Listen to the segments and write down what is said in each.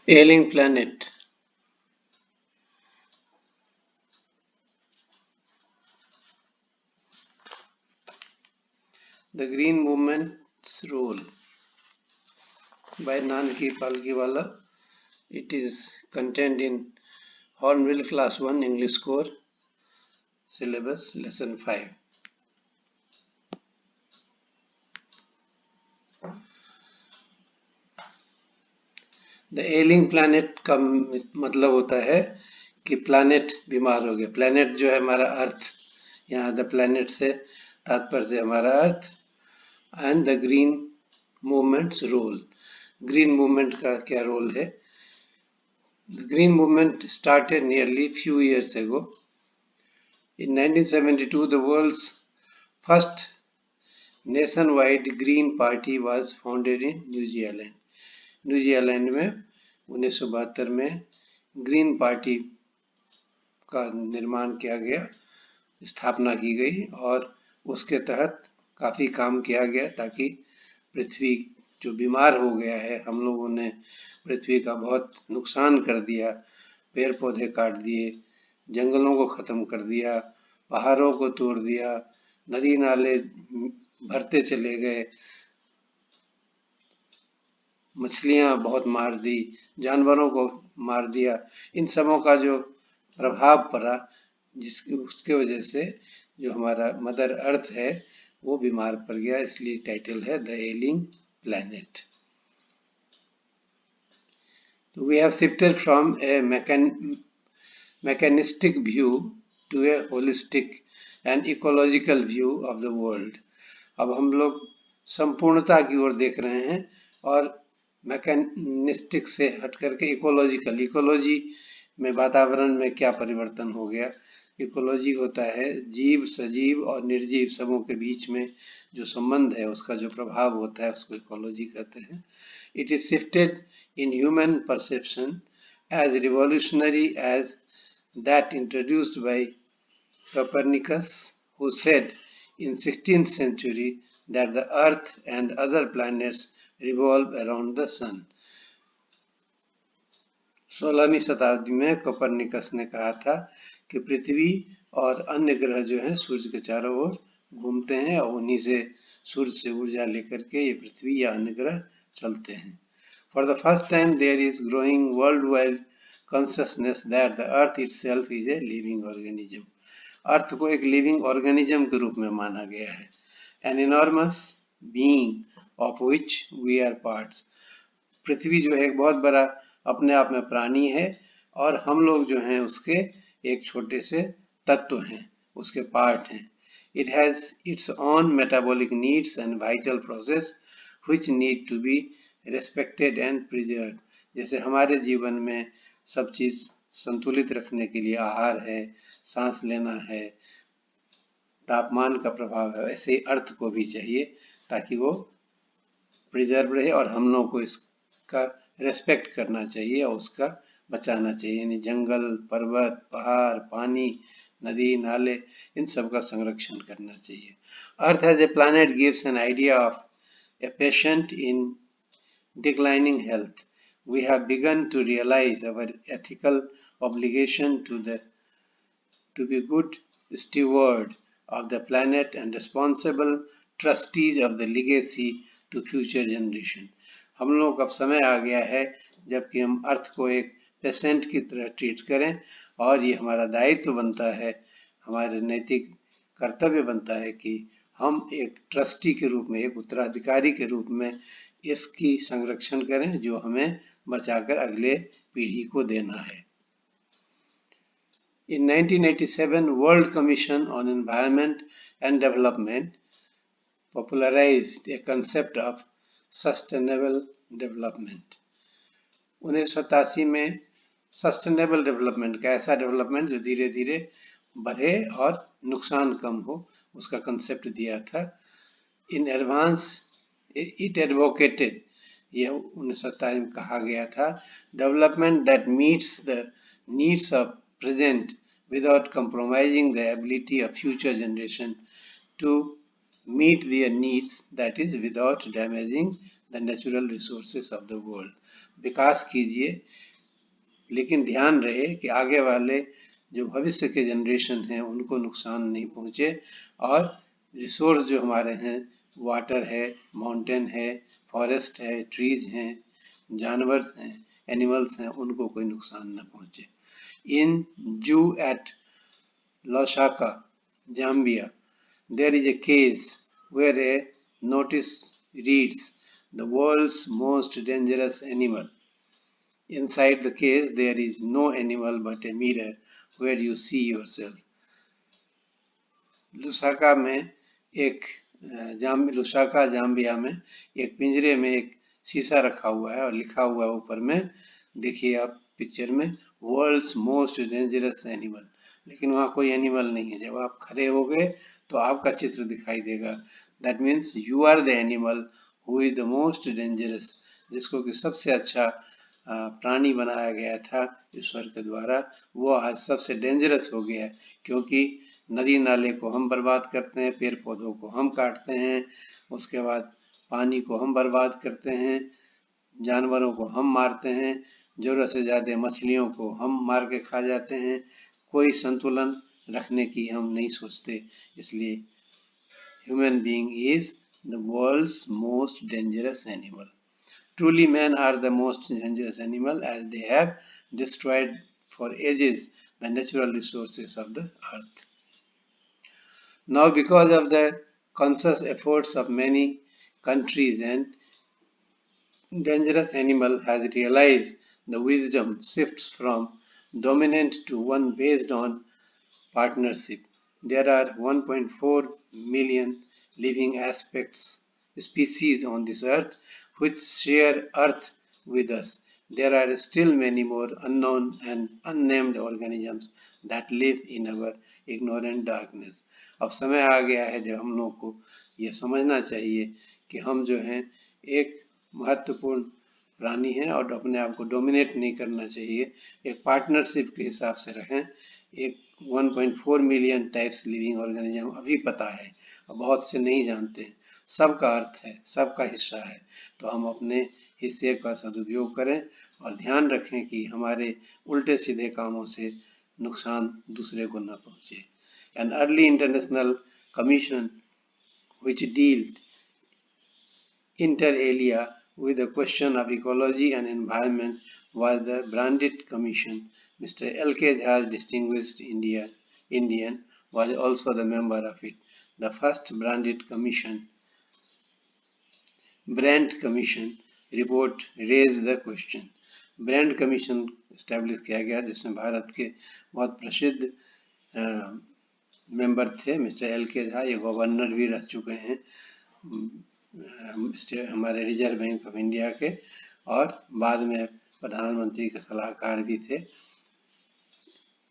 Ailing planet. The Green Movement's Role by Nanki Palkiwala. It is contained in Hornbill Class 1 English Core Syllabus Lesson 5. The ailing planet का मतलब होता है कि planet बीमार हो गया। प्लैनेट जो है हमारा अर्थ, यहाँ द प्लैनेट से तात्पर्य हमारा earth. And the green movement's role, green movement का क्या रोल है। The green movement started nearly few years ago. In 1972, the world's first nationwide Green Party was founded in New Zealand. New Zealand में 1972 में green party का निर्माण किया गया, स्थापना की गई और उसके तहत काफ़ी काम किया गया ताकि पृथ्वी जो बीमार हो गया है, हम लोगों ने पृथ्वी का बहुत नुकसान कर दिया, पेड़ पौधे काट दिए, जंगलों को ख़त्म कर दिया, पहाड़ों को तोड़ दिया, नदी नाले भरते चले गए, मछलियाँ बहुत मार दी, जानवरों को मार दिया। इन सबों का जो प्रभाव पड़ा, उसके वजह से जो हमारा मदर अर्थ है वो बीमार पड़ गया, इसलिए टाइटल है द एलिंग प्लैनेट। तो we have shifted from a mechanistic view to a holistic and ecological view of the world. अब हम लोग संपूर्णता की ओर देख रहे हैं और मैकेनिस्टिक से हट करके इकोलॉजिकल, इकोलॉजी में वातावरण में क्या परिवर्तन हो गया। इकोलॉजी होता है जीव, सजीव और निर्जीव सबों के बीच में जो संबंध है, उसका जो प्रभाव होता है उसको इकोलॉजी कहते हैं। It is shifted in human perception as revolutionary as that introduced by Copernicus, who said in 16th century that the earth and other planets revolve around the sun. 16वीं शताब्दी में कोपरनिकस ने कहा था कि पृथ्वी और अन्य ग्रह जो हैं सूर्य के चारों ओर घूमते हैं और उन्हीं से सूर्य से ऊर्जा लेकर के ये पृथ्वी या अन्य ग्रह चलते हैं। For the first time there is growing worldwide consciousness that the earth itself is a living organism. अर्थ को एक लिविंग ऑर्गेनिज्म के रूप में माना गया है। An enormous being of which we are parts. पृथ्वी जो है एक बहुत बड़ा अपने आप में प्राणी है और हम लोग जो हैं उसके एक छोटे से तत्व हैं, उसके पार्ट हैं। It has its own metabolic needs and vital process which need to be respected and preserved. जैसे हमारे जीवन में सब चीज संतुलित रखने के लिए आहार है, सांस लेना है, तापमान का प्रभाव है, ऐसे अर्थ को भी चाहिए ताकि वो प्रिजर्व रहे और हम लोगों को इसका रेस्पेक्ट करना चाहिए और उसका बचाना चाहिए। यानी जंगल, पर्वत, पहाड़, पानी, नदी, नाले, इन सब का संरक्षण करना चाहिए। Earth as a planet gives an idea of a patient in declining health. We have begun to realize our ethical obligation to be good steward of the planet and responsible trustees of the legacy to future generation. हम लोग अब समय आ गया है जबकि हम अर्थ को एक पेशेंट की तरह ट्रीट करें और ये हमारा दायित्व बनता है, हमारे नैतिक कर्तव्य बनता है कि हम एक ट्रस्टी के रूप में, एक उत्तराधिकारी के रूप में इसकी संरक्षण करें जो हमें बचाकर अगले पीढ़ी को देना है। In 1987, World Commission on Environment and Development popularized a concept of sustainable development. 1987 में सस्टेनेबल डेवलपमेंट का, ऐसा डेवलपमेंट जो धीरे धीरे बढ़े और नुकसान कम हो, उसका कंसेप्ट दिया था। इन एडवांस इट एडवोकेटेड, यह 1987 में कहा गया था, development that meets the needs of present without compromising the ability of future generation to meet their needs, that is without damaging the natural resources of the world. विकास कीजिए, लेकिन ध्यान रहे कि आगे वाले जो भविष्य के जनरेशन हैं उनको नुकसान नहीं पहुंचे, और रिसोर्स जो हमारे हैं, वाटर है, माउंटेन है, फॉरेस्ट है, ट्रीज हैं, जानवर हैं, एनिमल्स हैं, उनको कोई नुकसान न पहुंचे. In Zoo at Lusaka, Zambia, there is a cage where a notice reads, "The world's most dangerous animal." Inside the cage there is no animal but a mirror where you see yourself. Lusaka में एक Lusaka Zambia में एक पिंजरे में एक शीशा रखा हुआ है और लिखा हुआ है ऊपर में, देखिए आप पिक्चर में, वर्ल्ड्स मोस्ट डेंजरस एनिमल. लेकिन वहाँ कोई एनिमल नहीं है. जब आप खड़े हो गए तो आपका चित्र दिखाई देगा. That means you are the animal who is the most dangerous, जिसको कि सबसे अच्छा प्राणी बनाया गया था ईश्वर के द्वारा, वो आज सबसे डेंजरस हो गया है. क्योंकि नदी नाले को हम बर्बाद करते हैं, पेड़ पौधों को हम काटते हैं, उसके बाद पानी को हम बर्बाद करते हैं, जानवरों को हम मारते हैं, जरूरत से ज़्यादा मछलियों को हम मार के खा जाते हैं, कोई संतुलन रखने की हम नहीं सोचते. इसलिए human being is the world's most dangerous animal. Truly men are the most dangerous animal, as they have destroyed for ages the natural resources of the earth. Now because of the conscious efforts of many countries, and dangerous animal has realized the wisdom shifts from dominant to one based on partnership. There are 1.4 million living species on this earth which share earth with us. There are still many more unknown and unnamed organisms that live in our ignorant darkness. अब समय आ गया है जब हम लोग को ये समझना चाहिए कि हम जो हैं एक महत्वपूर्ण प्राणी हैं और अपने आप को डोमिनेट नहीं करना चाहिए, एक पार्टनरशिप के हिसाब से रहें. एक 1.4 मिलियन टाइप्स लिविंग ऑर्गेनिज्म अभी पता है और बहुत से नहीं जानते हैं. सबका अर्थ है, सबका हिस्सा है. तो हम अपने हिस्से का सदुपयोग करें और ध्यान रखें कि हमारे उल्टे सीधे कामों से नुकसान दूसरे को न पहुंचे. An early international commission which dealt inter alia with the question of ecology and environment was the Brandit Commission. Mr. L.K. Jha, distinguished Indian, was also the member of it. The first Brandit Commission report raised the question. Brand commission establish किया गया जिसमें भारत के बहुत प्रसिद्ध member थे mister LK. Jha. ये governor भी रह चुके हैं हमारे रिजर्व बैंक ऑफ इंडिया के, और बाद में प्रधानमंत्री के सलाहकार भी थे.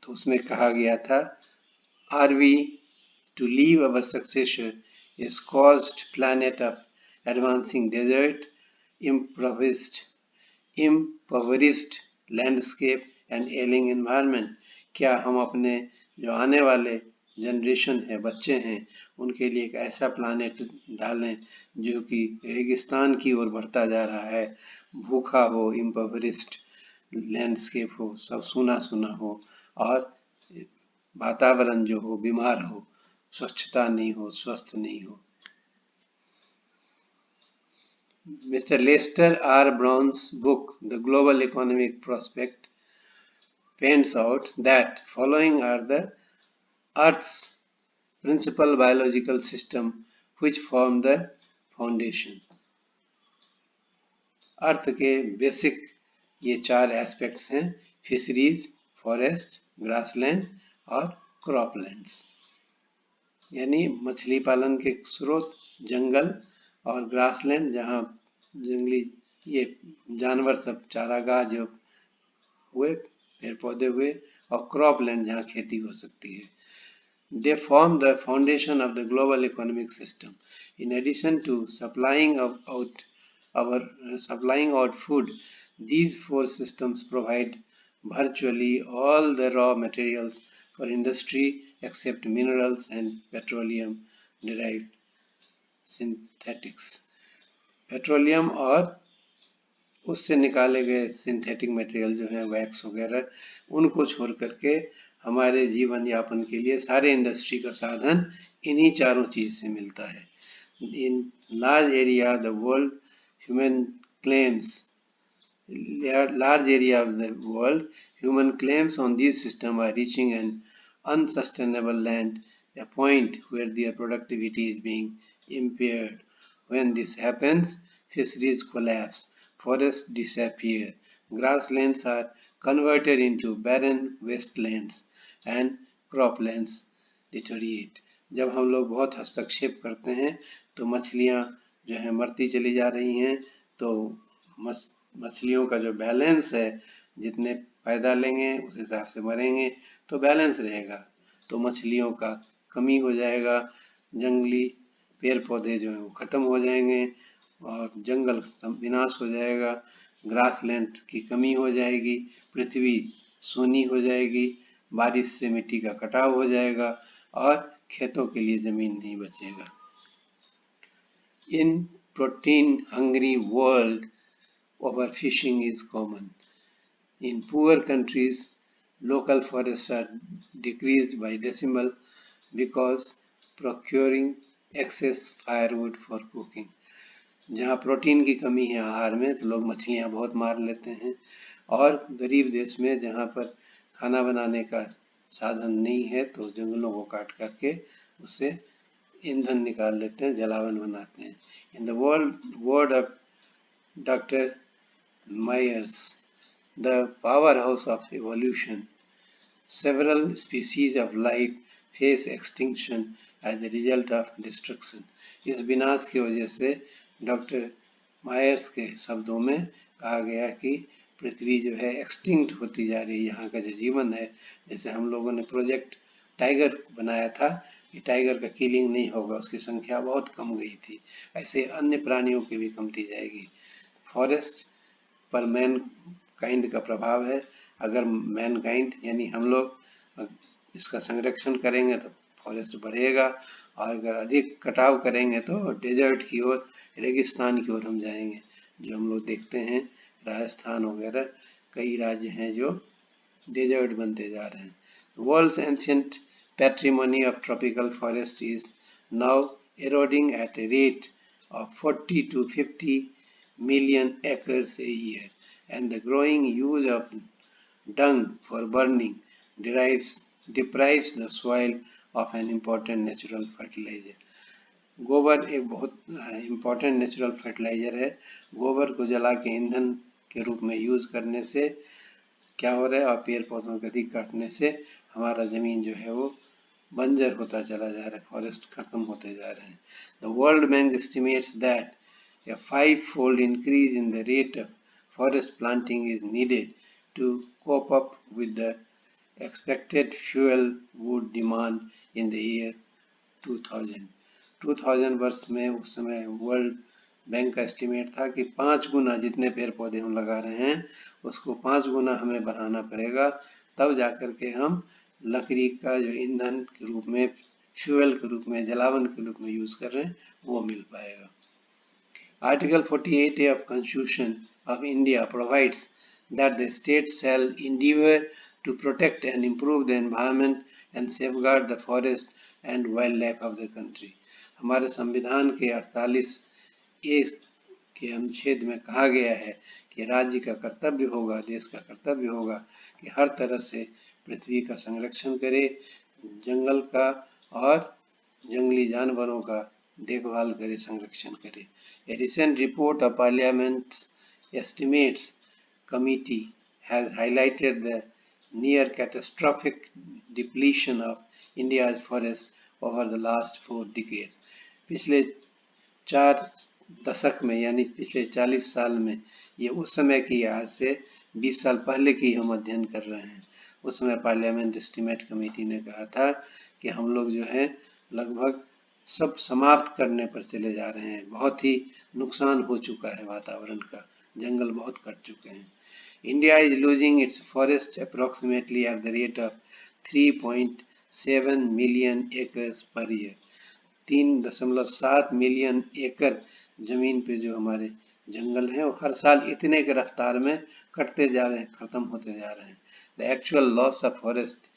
तो उसमें कहा गया था, are we to leave our successor a scorched planet of advancing desert, impoverished landscape and ailing environment. क्या हम अपने जो आने वाले जनरेशन है, बच्चे हैं, उनके लिए एक ऐसा प्लानेट डालें जो कि रेगिस्तान की ओर बढ़ता जा रहा है, भूखा हो, इम्पोवरिस्ड लैंडस्केप हो, सब सूना सूना हो, और वातावरण जो हो बीमार हो, स्वच्छता नहीं हो, स्वस्थ नहीं हो. Mr. Lester R. Brown's book, The Global Economic Prospect, points out that following are the Earth's principal biological system which form the foundation. अर्थ के बेसिक ये 4 एस्पेक्ट्स हैं, फिशरीज, फॉरेस्ट, ग्रासलैंड और क्रॉपलैंड्स. यानी मछली पालन के स्रोत, जंगल, और ग्रासलैंड जहाँ जंगली ये जानवर सब चारागाह जो हुए, पेड़ पौधे हुए, और क्रॉपलैंड जहाँ खेती हो सकती है. They form the foundation of the global economic system. In addition to supplying out food, these 4 systems provide virtually all the raw materials for industry except minerals and petroleum derived synthetics, petroleum और उससे निकाले गए synthetic material जो है wax वगैरह, उनको छोड़ करके हमारे जीवन यापन के लिए सारे इंडस्ट्री का साधन इन्हीं चारों चीज से मिलता है। In large area the world human claims large area of the world, human claims on these systems are reaching an unsustainable land, a point where their productivity is being impaired. When this happens, fisheries collapse, forests disappear, grasslands are converted into barren wastelands, and croplands deteriorate. जब हम लोग बहुत हस्तक्षेप करते हैं तो मछलियाँ जो है मरती चली जा रही हैं, तो मछलियों का जो बैलेंस है, जितने पैदा लेंगे उस हिसाब से मरेंगे, तो बैलेंस रहेगा, तो मछलियों का कमी हो जाएगा, जंगली पेड़ पौधे जो है वो खत्म हो जाएंगे और जंगल विनाश हो जाएगा, ग्रासलैंड की कमी हो जाएगी, पृथ्वी सूनी हो जाएगी, बारिश से मिट्टी का कटाव हो जाएगा और खेतों के लिए जमीन नहीं बचेगा। इन protein hungry world, overfishing is common. In poor countries, local forests are decreased by decimal because procuring excess firewood for cooking. जहाँ प्रोटीन की कमी है आहार में, तो लोग मछलियाँ बहुत मार लेते हैं, और गरीब देश में जहाँ पर खाना बनाने का साधन नहीं है, तो जंगलों को काट करके उससे ईंधन निकाल लेते हैं, जलावन बनाते हैं। In the word of doctor Myers, the powerhouse of evolution, several species of life face extinction as the result of destruction. इस विनाश की वजह से डॉक्टर मायर्स के शब्दों में कहा गया कि पृथ्वी जो है एक्सटिंक्ट होती जा रही है, यहाँ का जो जीवन है, जैसे हम लोगों ने प्रोजेक्ट टाइगर बनाया था कि टाइगर का किलिंग नहीं होगा, उसकी संख्या बहुत कम गई थी, ऐसे अन्य प्राणियों की भी कमती जाएगी। फॉरेस्ट पर मैन काइंड का प्रभाव है, अगर मैन काइंड यानी हम लोग इसका संरक्षण करेंगे तो फॉरेस्ट बढ़ेगा, और अगर अधिक कटाव करेंगे तो डेजर्ट की ओर, रेगिस्तान की ओर हम जाएंगे, जो हम लोग देखते हैं राजस्थान वगैरह कई राज्य हैं जो डेजर्ट बनते जा रहे हैं। World's ancient patrimony of tropical forest is now eroding at a rate of 40 to 50 million acres a year, and the growing use of dung for burning deprives the soil of an important natural fertilizer. गोबर एक बहुत important natural fertiliser है। गोबर को जला के ईंधन के रूप में यूज करने से क्या हो रहा है, और पेड़ पौधों को अधिक काटने से हमारा जमीन जो है वो बंजर होता चला जा रहा है, फॉरेस्ट खत्म होते जा रहे हैं। The world bank estimates that a 5-fold increase in the rate of forest planting is needed to cope up with the expected fuel wood demand in the year 2000. 2000 वर्ष में उस समय वर्ल्ड बैंक का एस्टिमेट था कि 5 गुना जितने पेड़ पौधे हम लगा रहे हैं उसको 5 गुना हमें बढ़ाना पड़ेगा, तब जाकर के हम लकड़ी का जो ईंधन के रूप में, फ्यूल के रूप में, जलावन के रूप में यूज कर रहे हैं वो मिल पाएगा। Article 48A of Constitution of India provides that the state shall endeavor to protect and improve the environment and safeguard the forest and wildlife of the country. हमारे संविधान के 48A के अनुच्छेद में कहा गया है कि राज्य का कर्तव्य होगा, देश का कर्तव्य होगा कि हर तरह से पृथ्वी का संरक्षण करे, जंगल का और जंगली जानवरों का देखभाल करे, संरक्षण करे। A recent report of Parliament's Estimates Committee has highlighted the near catastrophic depletion of India's forests over the last 4 decades. पिछले 4 दशक में यानी पिछले 40 साल में, ये उस समय की आज से 20 साल पहले की हम अध्ययन कर रहे हैं। उस समय पार्लियामेंट एस्टिमेट कमेटी ने कहा था कि हम लोग जो है लगभग सब समाप्त करने पर चले जा रहे हैं, बहुत ही नुकसान हो चुका है वातावरण का, जंगल बहुत कट चुके हैं। India is losing its forest approximately at the rate of 3.7 million acres per year. 3.7 million एकड़ जमीन पे जो हमारे जंगल हैं वो हर साल इतने की रफ्तार में कटते जा रहे हैं, खत्म होते जा रहे हैं। The actual loss of forest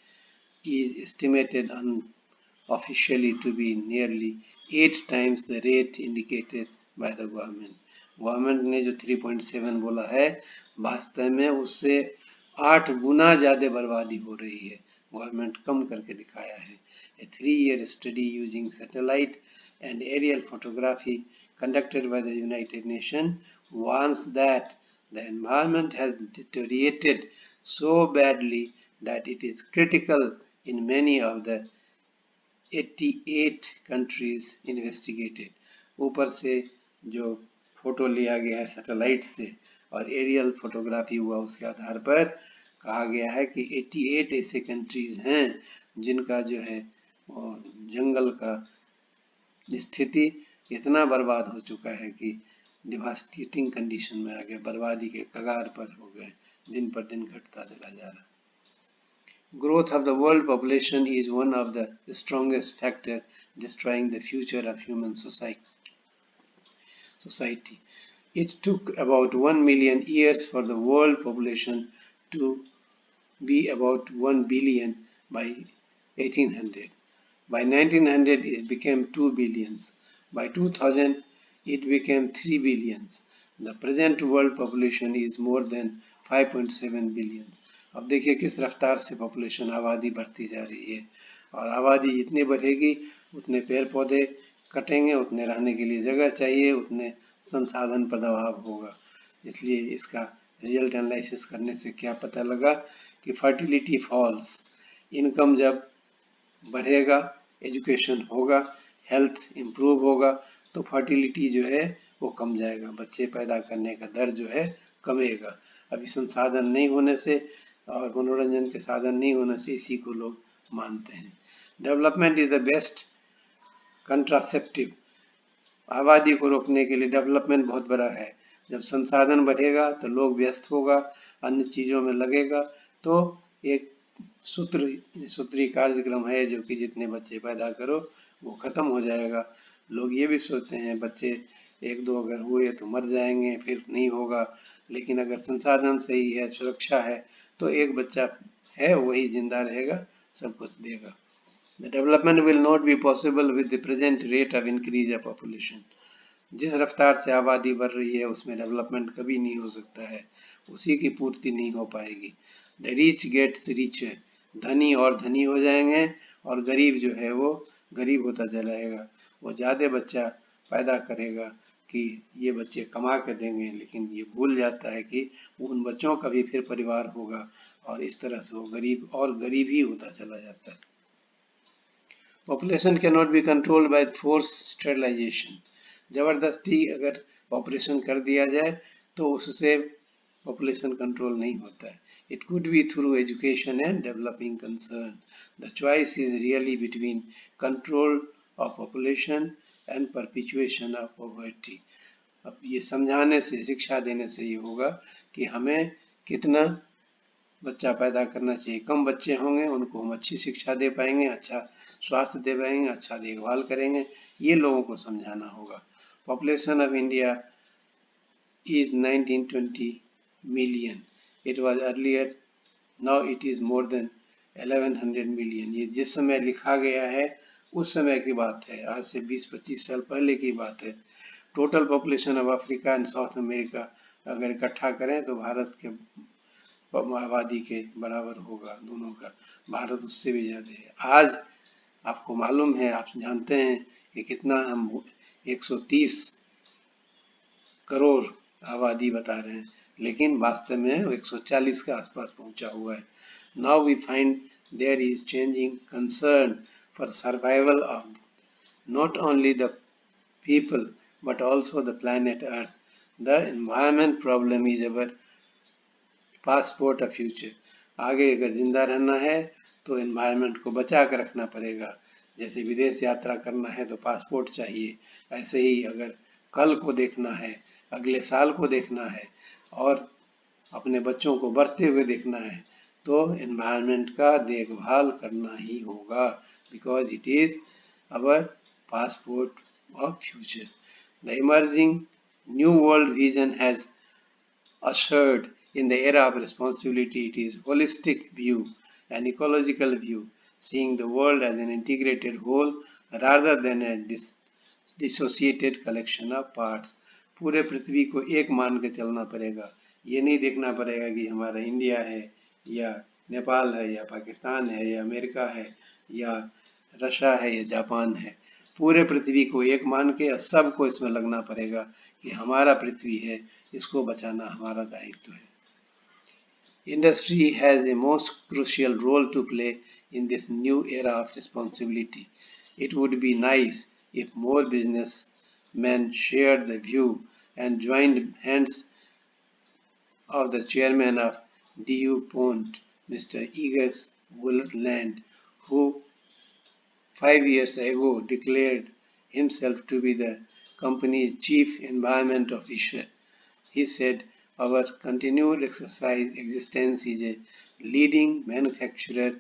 is estimated unofficially to be nearly 8 times the rate indicated by the government. Government ने जो 3.7 बोला है, वास्तव में उससे 8 गुना ज़्यादा बर्बादी हो रही है। गवर्नमेंट कम करके दिखाया है। A 3-year study using satellite and aerial photography conducted by the United Nations warns that the environment has deteriorated so badly that it is critical in many of the 88 countries investigated. ऊपर से जो photo लिया गया है satellite से और aerial photography हुआ उसके आधार पर कहा गया है कि 88 ऐसे कंट्रीज हैं जिनका जो है जंगल का स्थिति इतना बर्बाद हो चुका है कि डिवास्टेटिंग कंडीशन में आ गया, बर्बादी के कगार पर हो गए, दिन पर दिन घटता चला जा रहा है। Growth of the world population is one of the strongest factors destroying the future of human society. It took about 1 million years for the world population to be about 1 billion by 1800. By 1900, it became 2 billions. By 2000, it became 3 billions. The present world population is more than 5.7 billion. अब देखिए किस रफ्तार से population आबादी बढ़ती जा रही है, और आबादी जितनी बढ़ेगी उतने पेड़ पौधे कटेंगे, उतने रहने के लिए जगह चाहिए, उतने संसाधन पर दबाव होगा। इसलिए इसका रिजल्ट एनालिसिस करने से क्या पता लगा कि फर्टिलिटी फॉल्स, इनकम जब बढ़ेगा, एजुकेशन होगा, हेल्थ इम्प्रूव होगा तो फर्टिलिटी जो है वो कम जाएगा, बच्चे पैदा करने का दर जो है कमेगा। अभी संसाधन नहीं होने से और मनोरंजन के साधन नहीं होने से इसी को लोग मानते हैं। Development is the best contraceptive. आबादी को रोकने के लिए डेवलपमेंट बहुत बड़ा है। जब संसाधन बढ़ेगा तो लोग व्यस्त होगा, अन्य चीज़ों में लगेगा, तो एक सूत्री कार्यक्रम है जो कि जितने बच्चे पैदा करो वो खत्म हो जाएगा। लोग ये भी सोचते हैं बच्चे एक दो अगर हुए तो मर जाएंगे, फिर नहीं होगा, लेकिन अगर संसाधन सही है, सुरक्षा है, तो एक बच्चा है वही जिंदा रहेगा, सब कुछ देगा। The development will not be possible with the present rate of increase of population. जिस रफ्तार से आबादी बढ़ रही है उसमें डेवलपमेंट कभी नहीं हो सकता है, उसी की पूर्ति नहीं हो पाएगी। The rich gets richer. धनी और धनी हो जाएंगे और गरीब जो है वो गरीब होता चला जाएगा। वो ज़्यादा बच्चा पैदा करेगा कि ये बच्चे कमा के देंगे, लेकिन ये भूल जाता है कि उन बच्चों का भी फिर परिवार होगा, और इस तरह से वो गरीब और गरीब ही होता चला जाता है। Population can not be controlled by force sterilization. जबरदस्ती अगर ऑपरेशन कर दिया जाए तो उससे पॉपुलेशन कंट्रोल नहीं होता है। It could be through education and developing concern. The choice is really between control of population and perpetuation of poverty. अब ये समझाने से, शिक्षा देने से ये होगा कि हमें कितना बच्चा पैदा करना चाहिए। कम बच्चे होंगे उनको हम अच्छी शिक्षा दे पाएंगे, अच्छा स्वास्थ्य दे पाएंगे, अच्छा देखभाल करेंगे, ये लोगों को समझाना होगा। Population of India is 1920 million. It was earlier, now it is more than 1100 million. ये जिस समय लिखा गया है उस समय की बात है, आज से 20-25 साल पहले की बात है। Total population of Africa and south America अगर इकट्ठा करें तो भारत के आबादी के बराबर होगा दोनों का। भारत उससे भी ज़्यादा है। आज आपको मालूम है, आप जानते हैं कि कितना हम 130 करोड़ आबादी बता रहे हैं, लेकिन वास्तव में 140 के आसपास पहुंचा हुआ है। Now we find there is changing concern for survival of not only the people but also the planet earth. The environment problem is our passport of future. आगे अगर जिंदा रहना है तो एनवायरनमेंट को बचा कर रखना पड़ेगा। जैसे विदेश यात्रा करना है तो पासपोर्ट चाहिए, ऐसे ही अगर कल को देखना है, अगले साल को देखना है और अपने बच्चों को बढ़ते हुए देखना है तो एनवायरनमेंट का देखभाल करना ही होगा, because it is our passport of future. The emerging new world vision has ushered in the era of responsibility. It is holistic view, an ecological view, seeing the world as an integrated whole rather than a dissociated collection of parts. पूरे पृथ्वी को एक मान के चलना पड़ेगा, ये नहीं देखना पड़ेगा कि हमारा इंडिया है या नेपाल है या पाकिस्तान है या अमेरिका है या रशिया है या जापान है। पूरे पृथ्वी को एक मान के सबको इसमें लगना पड़ेगा कि हमारा पृथ्वी है, इसको बचाना हमारा दायित्व है। Industry has a most crucial role to play in this new era of responsibility. It would be nice if more businessmen shared the view and joined hands of the chairman of DuPont, Mr. Eggers Woodland, who 5 years ago declared himself to be the company's chief environment officer. He said, our continued existence is a leading manufacturer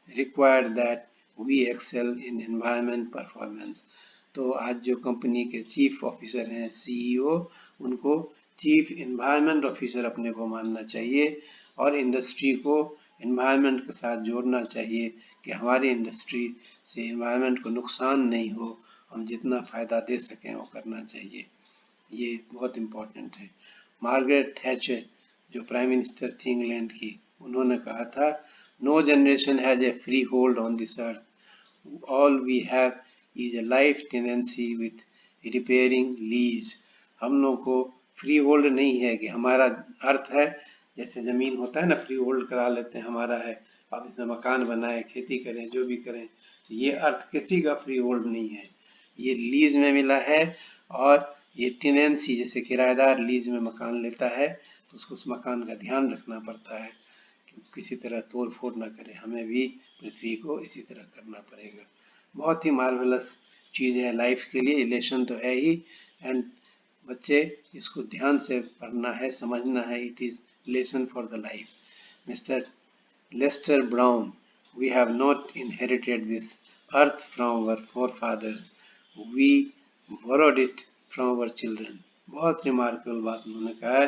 required that we excel in environment performance. तो आज जो company के chief officer हैं CEO, उनको chief environment officer अपने को मानना चाहिए और इंडस्ट्री को एनवायरनमेंट के साथ जोड़ना चाहिए कि हमारी इंडस्ट्री से एनवायरनमेंट को नुकसान नहीं हो, हम जितना फ़ायदा दे सकें वो करना चाहिए। ये बहुत इम्पोर्टेंट है। मार्गरेट थैचर जो प्राइम मिनिस्टर थी इंग्लैंड की, उन्होंने कहा था, no generation has a free hold on this earth, all we have is a life tenancy with repairing lease. हम लोग को फ्री होल्ड नहीं है कि हमारा अर्थ है, जैसे ज़मीन होता है ना, फ्री होल्ड करा लेते हैं, हमारा है, आप इसमें मकान बनाएं, खेती करें, जो भी करें। ये अर्थ किसी का फ्री होल्ड नहीं है, ये लीज में मिला है। और ये टेनेंसी, जैसे किराएदार लीज में मकान लेता है तो उसको उस मकान का ध्यान रखना पड़ता है कि किसी तरह तोड़ फोड़ ना करे। हमें भी पृथ्वी को इसी तरह करना पड़ेगा। बहुत ही मार्वेलस चीज़ है लाइफ के लिए, लेसन तो है ही, एंड बच्चे इसको ध्यान से पढ़ना है, समझना है। It is lesson for the life. Mister Lester Brown, we have not inherited this earth from our forefathers, we borrowed it from our children। बहुत रिमार्केबल बात उन्होंने कहा है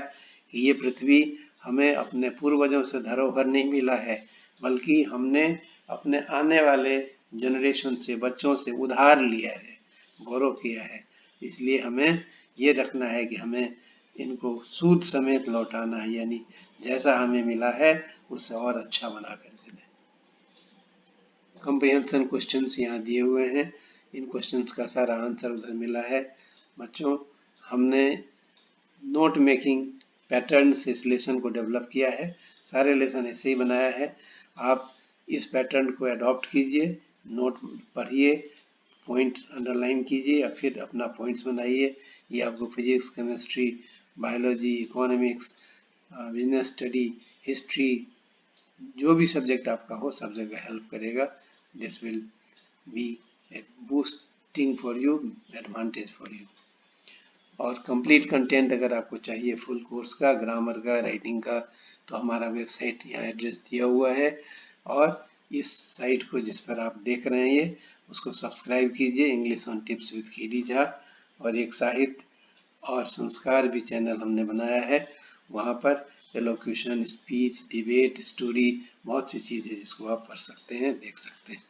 कि ये पृथ्वी हमें अपने पूर्वजों से धरोहर नहीं मिला है, बल्कि हमने अपने आने वाले जनरेशन से, बच्चों से उधार लिया है, बोरो किया है। इसलिए हमें ये रखना है कि हमें इनको सूद समेत लौटाना है, यानी जैसा हमें मिला है उससे और अच्छा बना कर देना। कंप्रिहेंशन क्वेश्चंस यहाँ दिए हुए हैं, इन क्वेश्चंस का सारा आंसर उधर मिला है। बच्चों, हमने नोट मेकिंग पैटर्न से इस लेसन को डेवलप किया है, सारे लेसन ऐसे ही बनाया है। आप इस पैटर्न को अडॉप्ट कीजिए, नोट पढ़िए, पॉइंट अंडरलाइन कीजिए या फिर अपना पॉइंट्स बनाइए। ये आपको physics, chemistry, biology, economics, business study, history, जो भी सब्जेक्ट आपका हो सब जगह हेल्प करेगा। This will be A boosting for you, advantage for you. और कंप्लीट कंटेंट अगर आपको चाहिए फुल कोर्स का, ग्रामर का, राइटिंग का, तो हमारा वेबसाइट यहाँ एड्रेस दिया हुआ है। और इस साइट को जिस पर आप देख रहे हैं ये, उसको सब्सक्राइब कीजिए, English on tips with KD Jha. और एक साहित्य और संस्कार भी चैनल हमने बनाया है, वहाँ पर एलोक्यूशन, स्पीच, डिबेट, स्टोरी, बहुत सी चीज़ें जिसको आप पढ़ सकते हैं, देख सकते हैं।